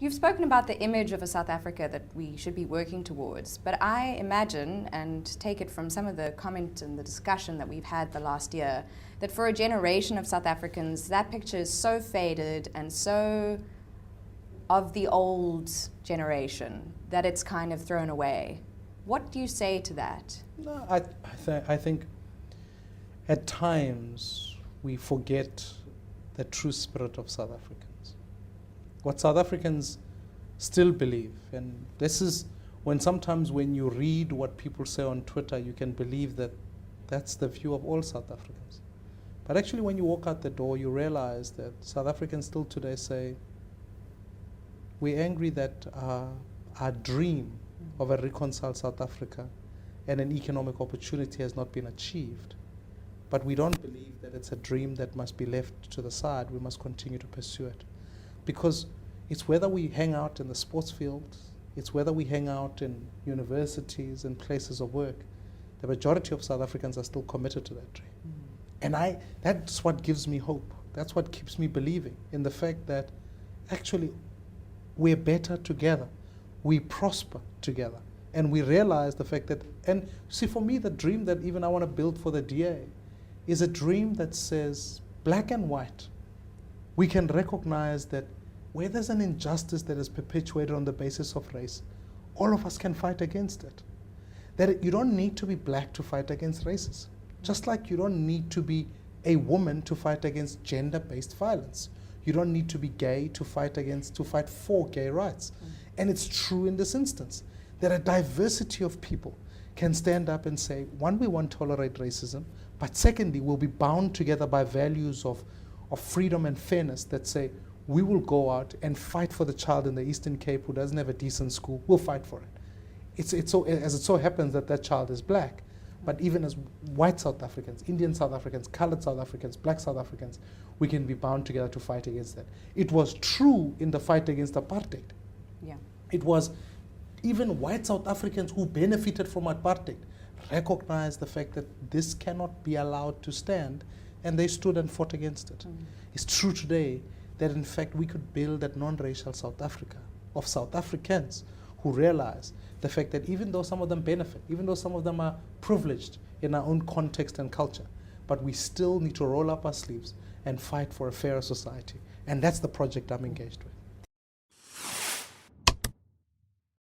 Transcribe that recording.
You've spoken about the image of a South Africa that we should be working towards, but I imagine, and take it from some of the comment and the discussion that we've had the last year, that for a generation of South Africans, that picture is so faded and so of the old generation that it's kind of thrown away. What do you say to that? No, I think at times we forget the true spirit of South Africans. What South Africans still believe, and this is when sometimes when you read what people say on Twitter, you can believe that that's the view of all South Africans. But actually when you walk out the door, you realize that South Africans still today say, we're angry that our dream of a reconciled South Africa and an economic opportunity has not been achieved. But we don't believe that it's a dream that must be left to the side. We must continue to pursue it. Because it's whether we hang out in the sports fields, it's whether we hang out in universities and places of work, the majority of South Africans are still committed to that dream. And that's what gives me hope. That's what keeps me believing in the fact that actually we're better together. We prosper together. And we realize the fact that, and see, for me, the dream that even I want to build for the DA is a dream that says black and white. We can recognize that where there's an injustice that is perpetuated on the basis of race, all of us can fight against it. That you don't need to be black to fight against racism. Just like you don't need to be a woman to fight against gender-based violence. You don't need to be gay to fight for gay rights. And it's true in this instance, that a diversity of people can stand up and say, one, we won't tolerate racism, but secondly, we'll be bound together by values of freedom and fairness that say, we will go out and fight for the child in the Eastern Cape who doesn't have a decent school. We'll fight for it. As it so happens that child is black. But even as white South Africans, Indian South Africans, colored South Africans, black South Africans, we can be bound together to fight against that. It was true in the fight against apartheid. Yeah. It was even white South Africans who benefited from apartheid recognized the fact that this cannot be allowed to stand, and they stood and fought against it. It's true today that in fact we could build a non-racial South Africa of South Africans who realize the fact that even though some of them benefit, even though some of them are privileged in our own context and culture, but we still need to roll up our sleeves and fight for a fairer society. And that's the project I'm engaged with.